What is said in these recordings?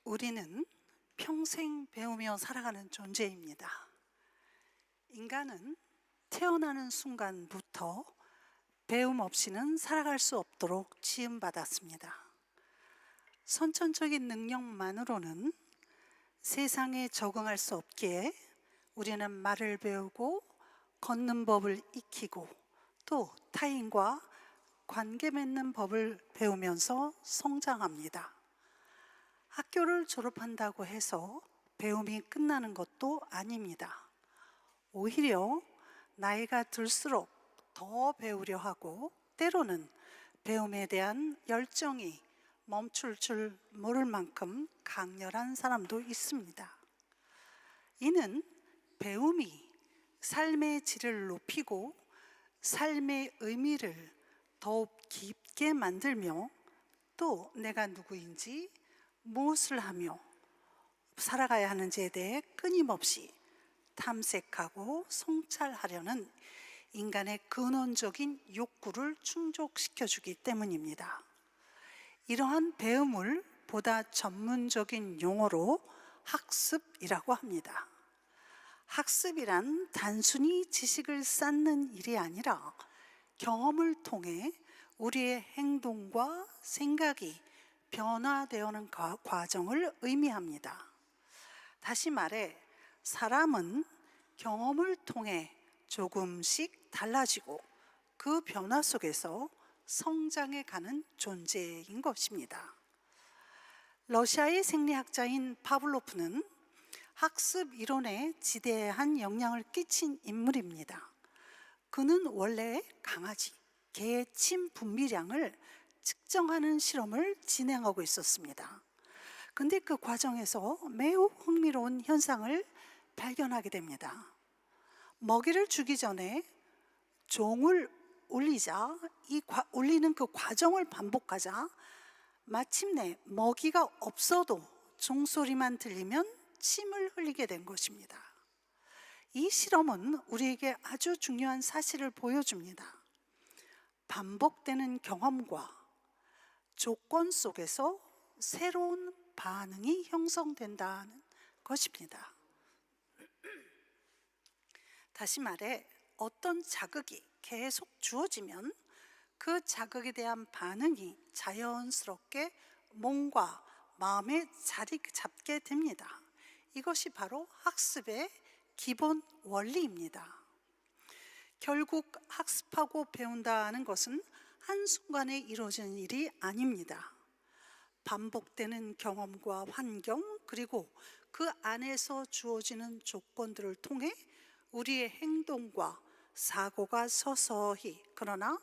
우리는 평생 배우며 살아가는 존재입니다. 인간은 태어나는 순간부터 배움 없이는 살아갈 수 없도록 지음받았습니다. 선천적인 능력만으로는 세상에 적응할 수 없기에 우리는 말을 배우고 걷는 법을 익히고 또 타인과 관계 맺는 법을 배우면서 성장합니다. 학교를 졸업한다고 해서 배움이 끝나는 것도 아닙니다. 오히려 나이가 들수록 더 배우려 하고 때로는 배움에 대한 열정이 멈출 줄 모를 만큼 강렬한 사람도 있습니다. 이는 배움이 삶의 질을 높이고 삶의 의미를 더욱 깊게 만들며 또 내가 누구인지 무엇을 하며 살아가야 하는지에 대해 끊임없이 탐색하고 성찰하려는 인간의 근원적인 욕구를 충족시켜주기 때문입니다. 이러한 배움을 보다 전문적인 용어로 학습이라고 합니다. 학습이란 단순히 지식을 쌓는 일이 아니라 경험을 통해 우리의 행동과 생각이 변화되어가는 과정을 의미합니다. 다시 말해 사람은 경험을 통해 조금씩 달라지고 그 변화 속에서 성장해 가는 존재인 것입니다. 러시아의 생리학자인 파블로프는 학습 이론에 지대한 영향을 끼친 인물입니다. 그는 원래 강아지, 개의 침 분비량을 측정하는 실험을 진행하고 있었습니다. 근데 그 과정에서 매우 흥미로운 현상을 발견하게 됩니다. 먹이를 주기 전에 종을 울리자 울리는 그 과정을 반복하자 마침내 먹이가 없어도 종소리만 들리면 침을 흘리게 된 것입니다. 이 실험은 우리에게 아주 중요한 사실을 보여줍니다. 반복되는 경험과 조건 속에서 새로운 반응이 형성된다는 것입니다. 다시 말해 어떤 자극이 계속 주어지면 그 자극에 대한 반응이 자연스럽게 몸과 마음에 자리 잡게 됩니다. 이것이 바로 학습의 기본 원리입니다. 결국 학습하고 배운다는 것은 한순간에 이루어지는 일이 아닙니다. 반복되는 경험과 환경 그리고 그 안에서 주어지는 조건들을 통해 우리의 행동과 사고가 서서히 그러나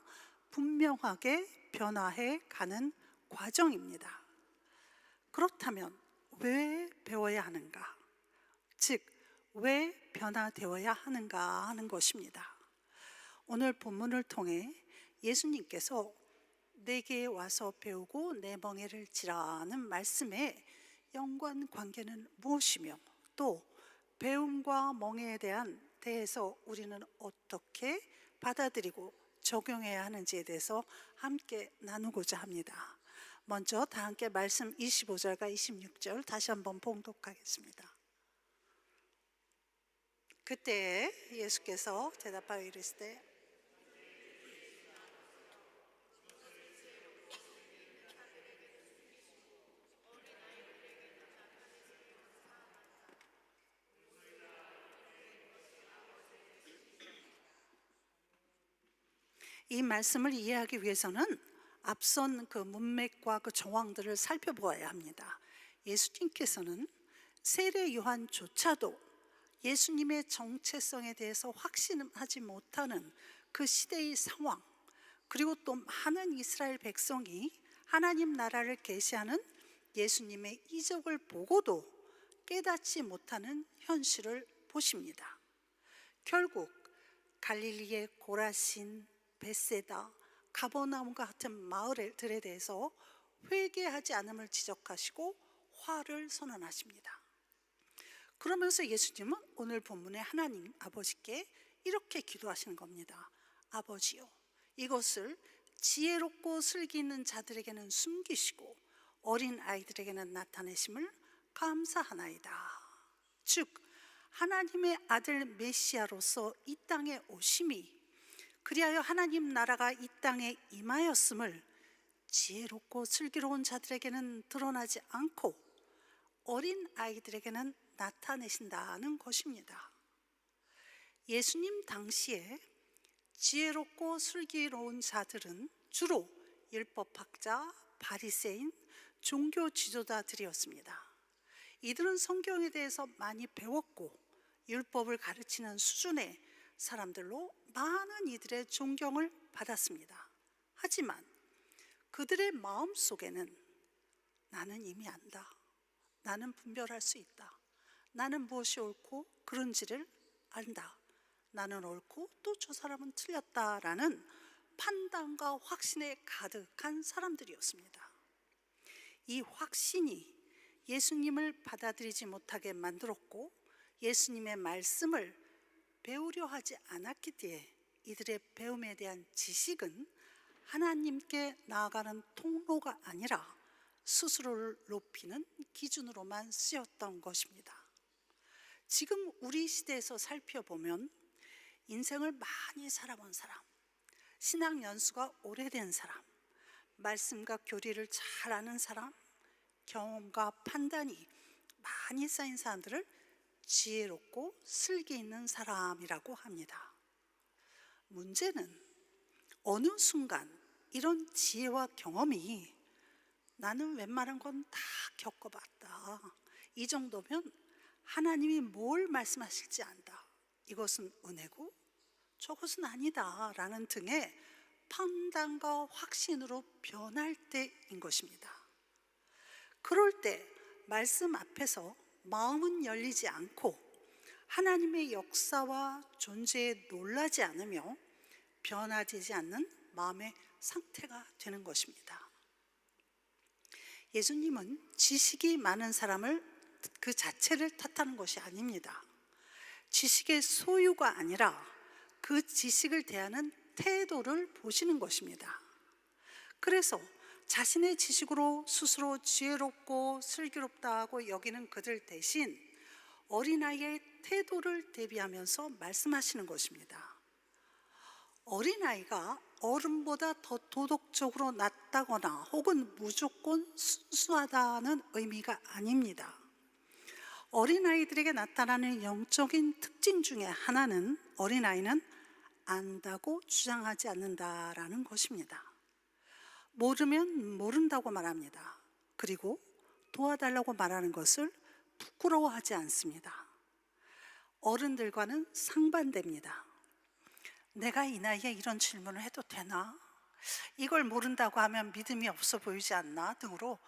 분명하게 변화해 가는 과정입니다. 그렇다면 왜 배워야 하는가? 즉, 왜 변화되어야 하는가 하는 것입니다. 오늘 본문을 통해 예수님께서 내게 와서 배우고 내 멍에를 지라는 말씀의 연관관계는 무엇이며 또 배움과 멍에에 대해서 우리는 어떻게 받아들이고 적용해야 하는지에 대해서 함께 나누고자 합니다. 먼저 다 함께 말씀 25절과 26절 다시 한번 봉독하겠습니다. 그때 예수께서 대답하여 이르시되 이 말씀을 이해하기 위해서는 앞선 그 문맥과 그 정황들을 살펴보아야 합니다. 예수님께서는 세례 요한조차도 예수님의 정체성에 대해서 확신하지 못하는 그 시대의 상황 그리고 또 많은 이스라엘 백성이 하나님 나라를 계시하는 예수님의 이적을 보고도 깨닫지 못하는 현실을 보십니다. 결국 갈릴리의 고라신, 벳세다, 가버나움과 같은 마을들에 대해서 회개하지 않음을 지적하시고 화를 선언하십니다. 그러면서 예수님은 오늘 본문의 하나님 아버지께 이렇게 기도하시는 겁니다. 아버지요, 이것을 지혜롭고 슬기 있는 자들에게는 숨기시고 어린 아이들에게는 나타내심을 감사하나이다. 즉 하나님의 아들 메시아로서 이 땅에 오심이, 그리하여 하나님 나라가 이 땅에 임하였음을 지혜롭고 슬기로운 자들에게는 드러나지 않고 어린 아이들에게는 나타내신다는 것입니다. 예수님 당시에 지혜롭고 슬기로운 자들은 주로 율법학자, 바리새인, 종교 지도자들이었습니다. 이들은 성경에 대해서 많이 배웠고 율법을 가르치는 수준의 사람들로 많은 이들의 존경을 받았습니다. 하지만 그들의 마음 속에는 나는 이미 안다. 나는 분별할 수 있다. 나는 무엇이 옳고 그른지를 안다. 나는 옳고 또 저 사람은 틀렸다라는 판단과 확신에 가득한 사람들이었습니다. 이 확신이 예수님을 받아들이지 못하게 만들었고 예수님의 말씀을 배우려 하지 않았기 때문에 이들의 배움에 대한 지식은 하나님께 나아가는 통로가 아니라 스스로를 높이는 기준으로만 쓰였던 것입니다. 지금 우리 시대에서 살펴보면 인생을 많이 살아본 사람, 신앙 연수가 오래된 사람, 말씀과 교리를 잘 아는 사람, 경험과 판단이 많이 쌓인 사람들을 지혜롭고 슬기 있는 사람이라고 합니다. 문제는 어느 순간 이런 지혜와 경험이 나는 웬만한 건 다 겪어봤다, 이 정도면 하나님이 뭘 말씀하실지 안다, 이것은 은혜고 저것은 아니다 라는 등의 판단과 확신으로 변할 때인 것입니다. 그럴 때 말씀 앞에서 마음은 열리지 않고 하나님의 역사와 존재에 놀라지 않으며 변화되지 않는 마음의 상태가 되는 것입니다. 예수님은 지식이 많은 사람을 그 자체를 탓하는 것이 아닙니다. 지식의 소유가 아니라 그 지식을 대하는 태도를 보시는 것입니다. 그래서 자신의 지식으로 스스로 지혜롭고 슬기롭다고 여기는 그들 대신 어린아이의 태도를 대비하면서 말씀하시는 것입니다. 어린아이가 어른보다 더 도덕적으로 낫다거나 혹은 무조건 순수하다는 의미가 아닙니다. 어린아이들에게 나타나는 영적인 특징 중에 하나는 어린아이는 안다고 주장하지 않는다라는 것입니다. 모르면 모른다고 말합니다. 그리고 도와달라고 말하는 것을 부끄러워하지 않습니다. 어른들과는 상반됩니다. 내가 이 나이에 이런 질문을 해도 되나? 이걸 모른다고 하면 믿음이 없어 보이지 않나? 등으로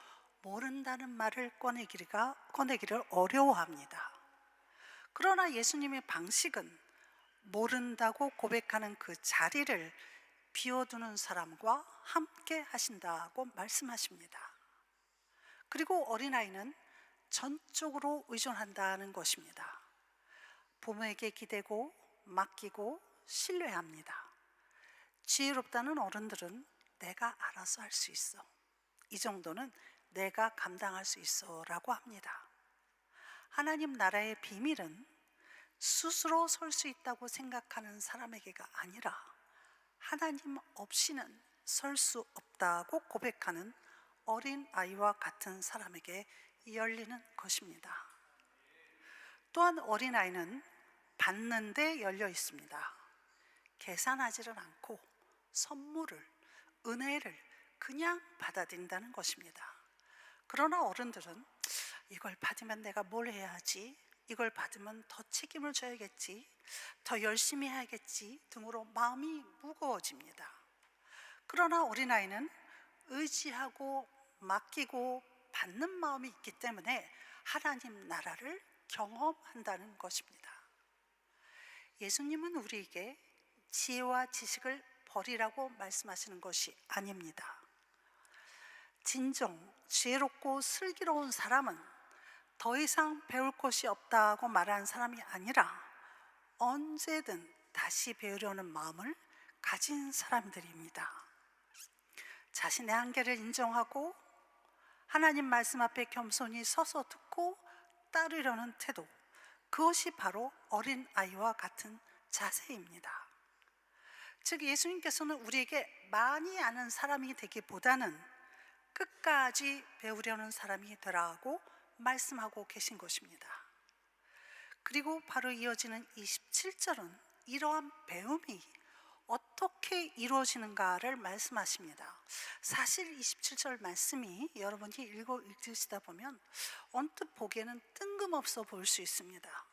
모른다는 말을 꺼내기를 어려워합니다. 그러나 예수님의 방식은 모른다고 고백하는 그 자리를 비워두는 사람과 함께 하신다고 말씀하십니다. 그리고 어린아이는 전적으로 의존한다는 것입니다. 부모에게 기대고 맡기고 신뢰합니다. 지혜롭다는 어른들은 내가 알아서 할 수 있어, 이 정도는 내가 감당할 수 있어 라고 합니다. 하나님 나라의 비밀은 스스로 설 수 있다고 생각하는 사람에게가 아니라 하나님 없이는 설 수 없다고 고백하는 어린아이와 같은 사람에게 열리는 것입니다. 또한 어린아이는 받는 데 열려 있습니다. 계산하지를 않고 선물을, 은혜를 그냥 받아들인다는 것입니다. 그러나 어른들은 이걸 받으면 내가 뭘 해야 하지? 이걸 받으면 더 책임을 져야겠지, 더 열심히 해야겠지 등으로 마음이 무거워집니다. 그러나 어린아이는 의지하고 맡기고 받는 마음이 있기 때문에 하나님 나라를 경험한다는 것입니다. 예수님은 우리에게 지혜와 지식을 버리라고 말씀하시는 것이 아닙니다. 진정 지혜롭고 슬기로운 사람은 더 이상 배울 것이 없다고 말하는 사람이 아니라 언제든 다시 배우려는 마음을 가진 사람들입니다. 자신의 한계를 인정하고 하나님 말씀 앞에 겸손히 서서 듣고 따르려는 태도, 그것이 바로 어린아이와 같은 자세입니다. 즉 예수님께서는 우리에게 많이 아는 사람이 되기보다는 끝까지 배우려는 사람이 되라고 말씀하고 계신 것입니다. 그리고 바로 이어지는 27절은 이러한 배움이 어떻게 이루어지는가를 말씀하십니다. 사실 27절 말씀이 여러분이 읽으시다 보면 언뜻 보기에는 뜬금없어 보일 수 있습니다.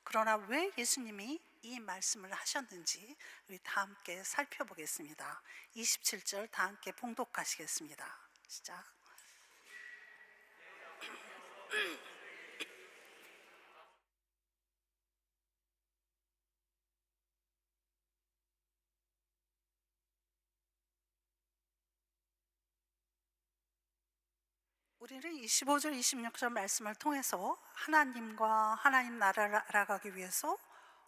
그러나 왜 예수님이 이 말씀을 하셨는지 우리 다 함께 살펴보겠습니다. 27절 다 함께 봉독하시겠습니다. 시작. 우리는 25절, 26절 말씀을 통해서 하나님과 하나님 나라를 알아가기 위해서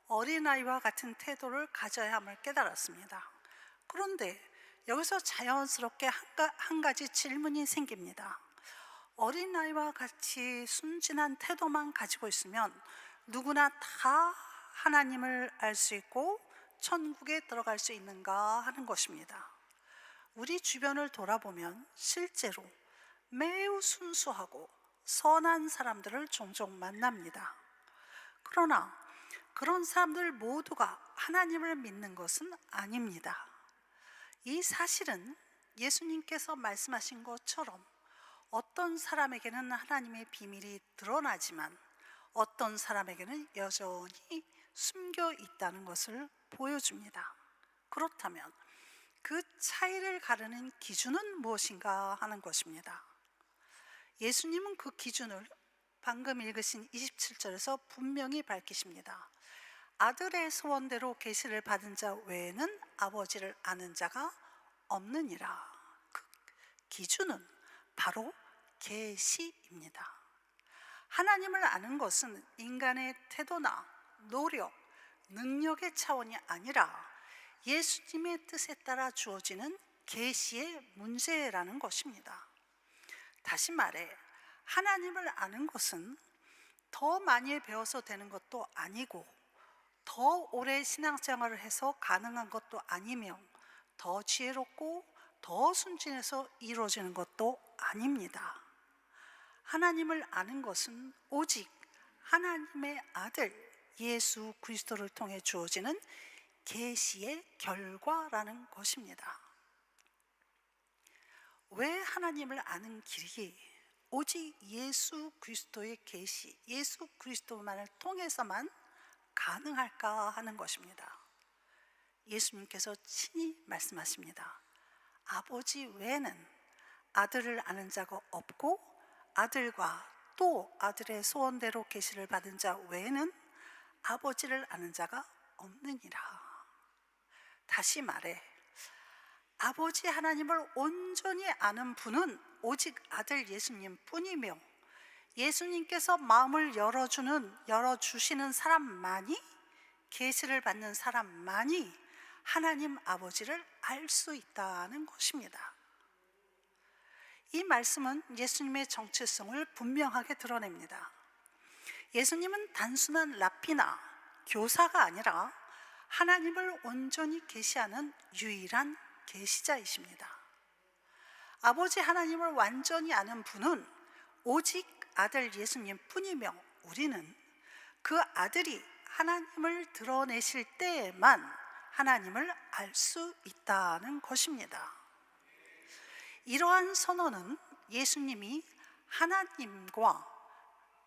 어린아이와 같은 태도를 가져야 함을 깨달았습니다. 그런데 여기서 자연스럽게 한 가지 질문이 생깁니다. 어린아이와 같이 순진한 태도만 가지고 있으면 누구나 다 하나님을 알 수 있고 천국에 들어갈 수 있는가 하는 것입니다. 우리 주변을 돌아보면 실제로 매우 순수하고 선한 사람들을 종종 만납니다. 그러나 그런 사람들 모두가 하나님을 믿는 것은 아닙니다. 이 사실은 예수님께서 말씀하신 것처럼 어떤 사람에게는 하나님의 비밀이 드러나지만 어떤 사람에게는 여전히 숨겨 있다는 것을 보여줍니다. 그렇다면 그 차이를 가르는 기준은 무엇인가 하는 것입니다. 예수님은 그 기준을 방금 읽으신 27절에서 분명히 밝히십니다. 아들의 소원대로 계시를 받은 자 외에는 아버지를 아는 자가 없느니라. 그 기준은 바로 계시입니다. 하나님을 아는 것은 인간의 태도나 노력, 능력의 차원이 아니라 예수님의 뜻에 따라 주어지는 계시의 문제라는 것입니다. 다시 말해 하나님을 아는 것은 더 많이 배워서 되는 것도 아니고 더 오래 신앙생활을 해서 가능한 것도 아니며 더 지혜롭고 더 순진해서 이루어지는 것도 아닙니다. 하나님을 아는 것은 오직 하나님의 아들 예수 그리스도를 통해 주어지는 계시의 결과라는 것입니다. 왜 하나님을 아는 길이 오직 예수 그리스도의 계시, 예수 그리스도만을 통해서만 가능할까 하는 것입니다. 예수님께서 친히 말씀하십니다. 아버지 외에는 아들을 아는 자가 없고 아들과 또 아들의 소원대로 계시를 받은 자 외에는 아버지를 아는 자가 없느니라. 다시 말해 아버지 하나님을 온전히 아는 분은 오직 아들 예수님 뿐이며 예수님께서 마음을 열어주시는 사람만이, 계시를 받는 사람만이 하나님 아버지를 알 수 있다는 것입니다. 이 말씀은 예수님의 정체성을 분명하게 드러냅니다. 예수님은 단순한 랍비나 교사가 아니라 하나님을 온전히 계시하는 유일한 계시자이십니다. 아버지 하나님을 완전히 아는 분은 오직 아들 예수님 뿐이며 우리는 그 아들이 하나님을 드러내실 때에만 하나님을 알 수 있다는 것입니다. 이러한 선언은 예수님이 하나님과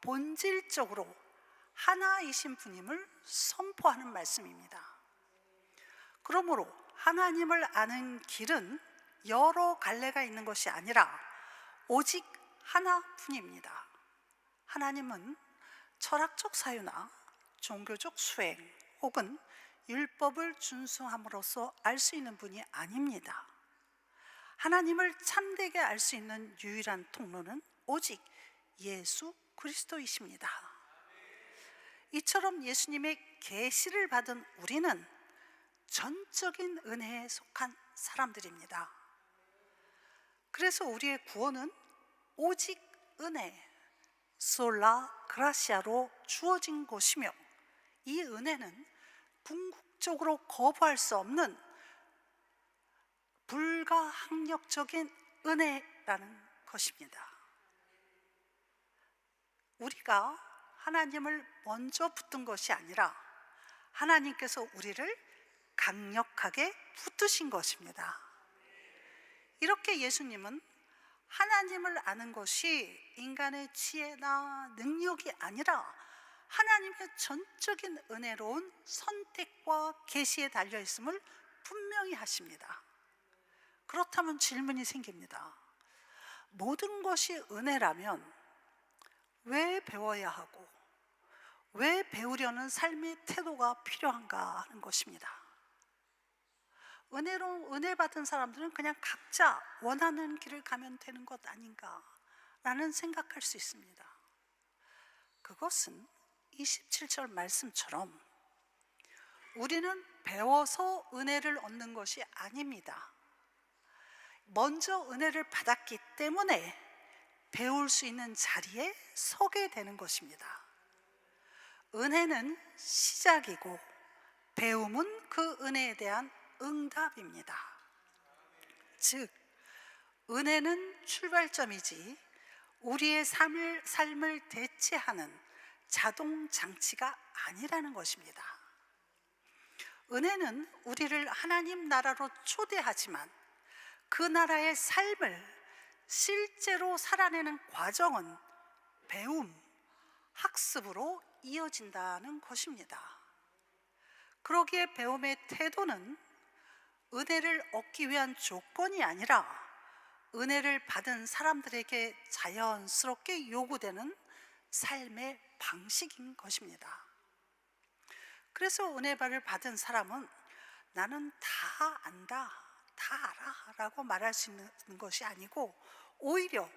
본질적으로 하나이신 분임을 선포하는 말씀입니다. 그러므로 하나님을 아는 길은 여러 갈래가 있는 것이 아니라 오직 하나뿐입니다. 하나님은 철학적 사유나 종교적 수행 혹은 율법을 준수함으로써 알 수 있는 분이 아닙니다. 하나님을 참되게 알 수 있는 유일한 통로는 오직 예수 그리스도이십니다. 이처럼 예수님의 계시를 받은 우리는 전적인 은혜에 속한 사람들입니다. 그래서 우리의 구원은 오직 은혜, 솔라 그라시아로 주어진 것이며, 이 은혜는 궁극적으로 거부할 수 없는 불가항력적인 은혜라는 것입니다. 우리가 하나님을 먼저 붙든 것이 아니라 하나님께서 우리를 강력하게 붙드신 것입니다. 이렇게 예수님은 하나님을 아는 것이 인간의 지혜나 능력이 아니라 하나님의 전적인 은혜로운 선택과 계시에 달려 있음을 분명히 하십니다. 그렇다면 질문이 생깁니다. 모든 것이 은혜라면 왜 배워야 하고 왜 배우려는 삶의 태도가 필요한가 하는 것입니다. 은혜 받은 사람들은 그냥 각자 원하는 길을 가면 되는 것 아닌가라는 생각할 수 있습니다. 그것은 27절 말씀처럼 우리는 배워서 은혜를 얻는 것이 아닙니다. 먼저 은혜를 받았기 때문에 배울 수 있는 자리에 서게 되는 것입니다. 은혜는 시작이고 배움은 그 은혜에 대한 응답입니다. 즉, 은혜는 출발점이지 우리의 삶을 대체하는 자동 장치가 아니라는 것입니다. 은혜는 우리를 하나님 나라로 초대하지만 그 나라의 삶을 실제로 살아내는 과정은 배움, 학습으로 이어진다는 것입니다. 그러기에 배움의 태도는 은혜를 얻기 위한 조건이 아니라 은혜를 받은 사람들에게 자연스럽게 요구되는 삶의 방식인 것입니다. 그래서 은혜를 받은 사람은 나는 다 안다, 다 알아 라고 말할 수 있는 것이 아니고 오히려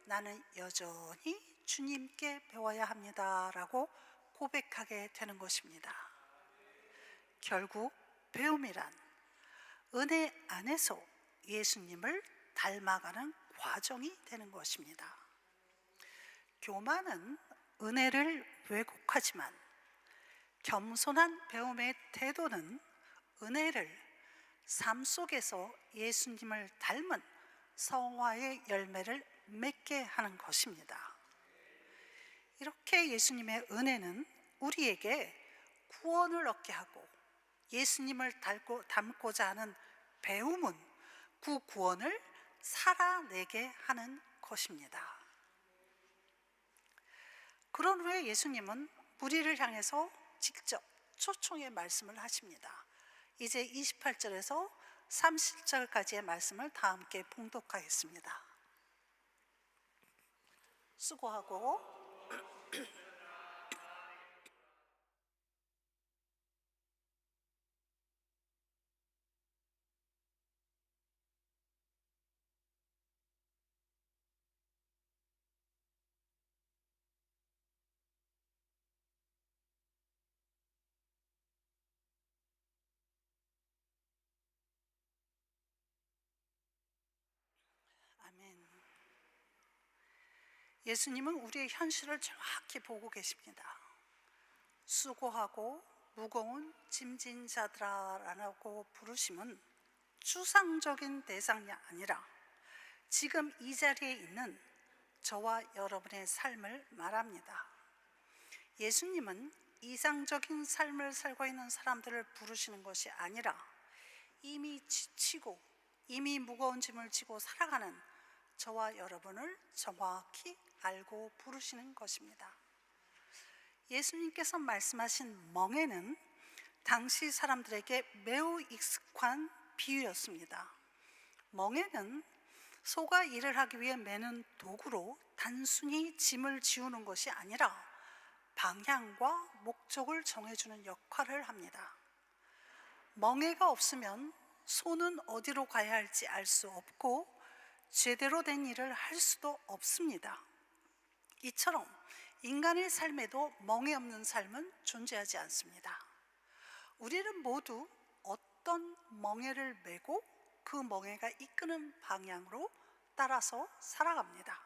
나는 여전히 주님께 배워야 합니다 라고 고백하게 되는 것입니다. 결국 배움이란 은혜 안에서 예수님을 닮아가는 과정이 되는 것입니다. 교만은 은혜를 왜곡하지만 겸손한 배움의 태도는 은혜를 삶 속에서 예수님을 닮은 성화의 열매를 맺게 하는 것입니다. 이렇게 예수님의 은혜는 우리에게 구원을 얻게 하고 예수님을 닮고자 하는 배움은 그 구원을 살아내게 하는 것입니다. 그런 후에 예수님은 무리를 향해서 직접 초청의 말씀을 하십니다. 이제 28절에서 30절까지의 말씀을 다 함께 봉독하겠습니다. 수고하고 아멘. 예수님은 우리의 현실을 정확히 보고 계십니다. 수고하고 무거운 짐진 자들아라고 부르심은 추상적인 대상이 아니라 지금 이 자리에 있는 저와 여러분의 삶을 말합니다. 예수님은 이상적인 삶을 살고 있는 사람들을 부르시는 것이 아니라 이미 지치고 이미 무거운 짐을 지고 살아가는 저와 여러분을 정확히 알고 부르시는 것입니다. 예수님께서 말씀하신 멍에는 당시 사람들에게 매우 익숙한 비유였습니다. 멍에는 소가 일을 하기 위해 매는 도구로 단순히 짐을 지우는 것이 아니라 방향과 목적을 정해주는 역할을 합니다. 멍에가 없으면 소는 어디로 가야 할지 알 수 없고 제대로 된 일을 할 수도 없습니다. 이처럼 인간의 삶에도 멍에 없는 삶은 존재하지 않습니다. 우리는 모두 어떤 멍에를 메고 그 멍에가 이끄는 방향으로 따라서 살아갑니다.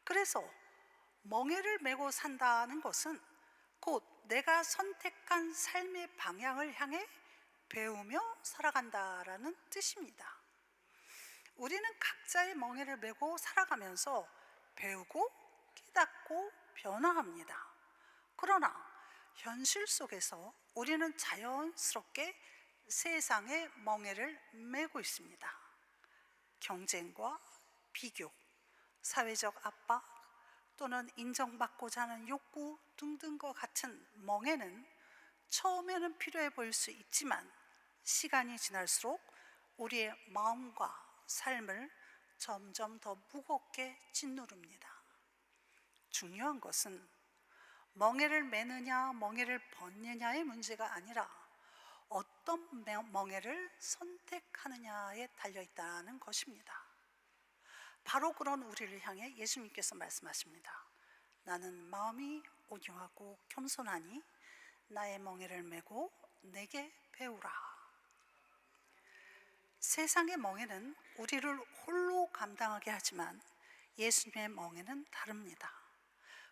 그래서 멍에를 메고 산다는 것은 곧 내가 선택한 삶의 방향을 향해 배우며 살아간다라는 뜻입니다. 우리는 각자의 멍에를 메고 살아가면서 배우고 깨닫고 변화합니다. 그러나 현실 속에서 우리는 자연스럽게 세상의 멍에를 메고 있습니다. 경쟁과 비교, 사회적 압박 또는 인정받고자 하는 욕구 등등과 같은 멍에는 처음에는 필요해 보일 수 있지만 시간이 지날수록 우리의 마음과 삶을 점점 더 무겁게 짓누릅니다. 중요한 것은 멍에를 메느냐 멍에를 벗느냐의 문제가 아니라 어떤 멍에를 선택하느냐에 달려있다는 것입니다. 바로 그런 우리를 향해 예수님께서 말씀하십니다. 나는 마음이 온유하고 겸손하니 나의 멍에를 메고 내게 배우라. 세상의 멍에는 우리를 홀로 감당하게 하지만 예수님의 멍에는 다릅니다.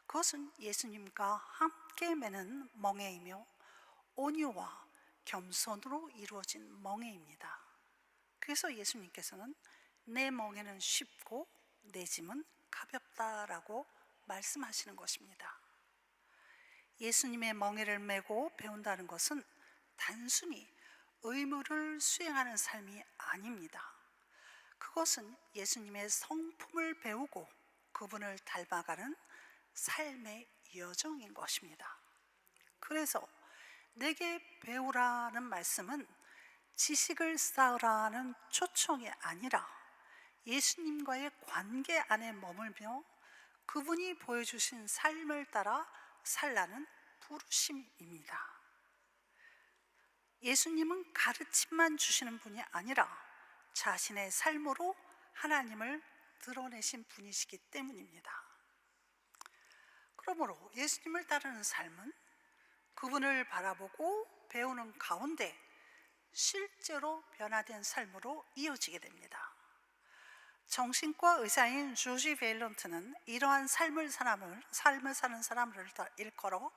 그것은 예수님과 함께 메는 멍에이며 온유와 겸손으로 이루어진 멍에입니다. 그래서 예수님께서는 내 멍에는 쉽고 내 짐은 가볍다라고 말씀하시는 것입니다. 예수님의 멍에를 메고 배운다는 것은 단순히 의무를 수행하는 삶이 아닙니다. 그것은 예수님의 성품을 배우고 그분을 닮아가는 삶의 여정인 것입니다. 그래서 내게 배우라는 말씀은 지식을 쌓으라는 초청이 아니라 예수님과의 관계 안에 머물며 그분이 보여주신 삶을 따라 살라는 부르심입니다. 예수님은 가르침만 주시는 분이 아니라 자신의 삶으로 하나님을 드러내신 분이시기 때문입니다. 그러므로 예수님을 따르는 삶은 그분을 바라보고 배우는 가운데 실제로 변화된 삶으로 이어지게 됩니다. 정신과 의사인 주지 베일런트는 이러한 삶을 사는 사람을 일컬어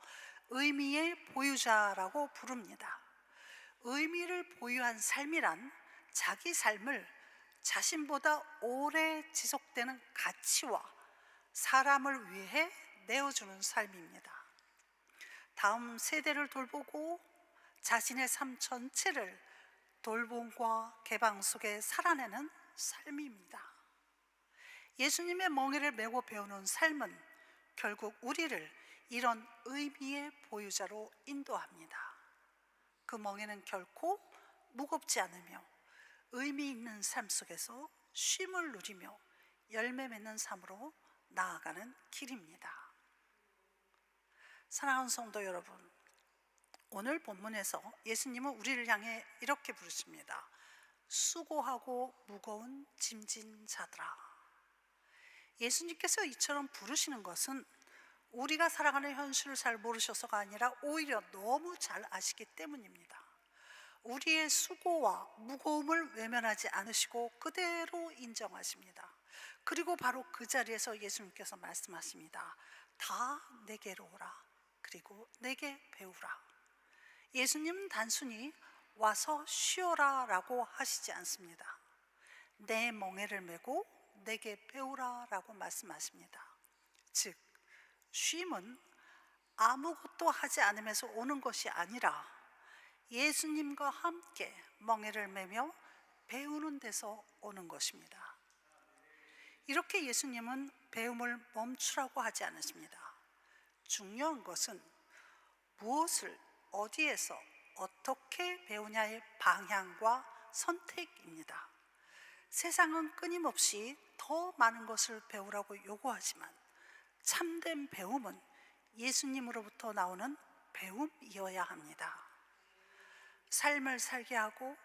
의미의 보유자라고 부릅니다. 의미를 보유한 삶이란 자기 삶을 자신보다 오래 지속되는 가치와 사람을 위해 내어주는 삶입니다. 다음 세대를 돌보고 자신의 삶 전체를 돌봄과 개방 속에 살아내는 삶입니다. 예수님의 멍에를 메고 배우는 삶은 결국 우리를 이런 의미의 보유자로 인도합니다. 그 멍에는 결코 무겁지 않으며 의미 있는 삶 속에서 쉼을 누리며 열매 맺는 삶으로 나아가는 길입니다. 사랑하는 성도 여러분, 오늘 본문에서 예수님은 우리를 향해 이렇게 부르십니다. 수고하고 무거운 짐진 자들아. 예수님께서 이처럼 부르시는 것은 우리가 살아가는 현실을 잘 모르셔서가 아니라 오히려 너무 잘 아시기 때문입니다. 우리의 수고와 무거움을 외면하지 않으시고 그대로 인정하십니다. 그리고 바로 그 자리에서 예수님께서 말씀하십니다. 다 내게로 오라. 그리고 내게 배우라. 예수님은 단순히 와서 쉬어라 라고 하시지 않습니다. 내 멍에를 메고 내게 배우라 라고 말씀하십니다. 즉 쉼은 아무것도 하지 않으면서 오는 것이 아니라 예수님과 함께 멍에를 메며 배우는 데서 오는 것입니다. 이렇게 예수님은 배움을 멈추라고 하지 않으십니다. 중요한 것은 무엇을 어디에서 어떻게 배우냐의 방향과 선택입니다. 세상은 끊임없이 더 많은 것을 배우라고 요구하지만 참된 배움은 예수님으로부터 나오는 배움이어야 합니다. 삶을 살게 하고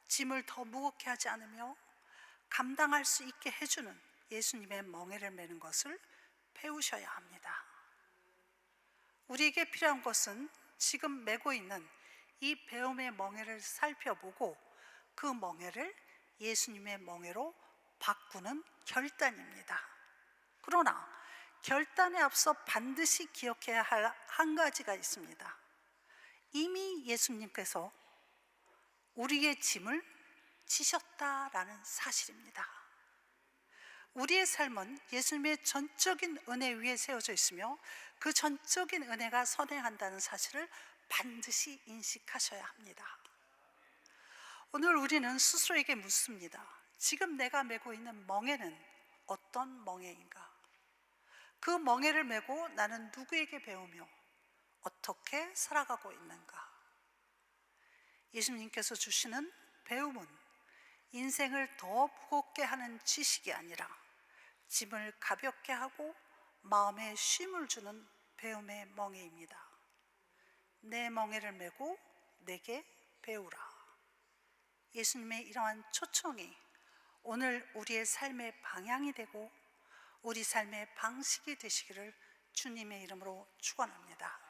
짐을 더 무겁게 하지 않으며 감당할 수 있게 해주는 예수님의 멍에를 메는 것을 배우셔야 합니다. 우리에게 필요한 것은 지금 메고 있는 이 배움의 멍에를 살펴보고 그 멍에를 예수님의 멍에로 바꾸는 결단입니다. 그러나 결단에 앞서 반드시 기억해야 할 한 가지가 있습니다. 이미 예수님께서 우리의 짐을 지셨다라는 사실입니다. 우리의 삶은 예수님의 전적인 은혜 위에 세워져 있으며 그 전적인 은혜가 선행한다는 사실을 반드시 인식하셔야 합니다. 오늘 우리는 스스로에게 묻습니다. 지금 내가 메고 있는 멍에는 어떤 멍에인가? 그 멍에를 메고 나는 누구에게 배우며 어떻게 살아가고 있는가? 예수님께서 주시는 배움은 인생을 더 무겁게 하는 지식이 아니라 짐을 가볍게 하고 마음에 쉼을 주는 배움의 멍에입니다. 내 멍에를 메고 내게 배우라. 예수님의 이러한 초청이 오늘 우리의 삶의 방향이 되고 우리 삶의 방식이 되시기를 주님의 이름으로 축원합니다.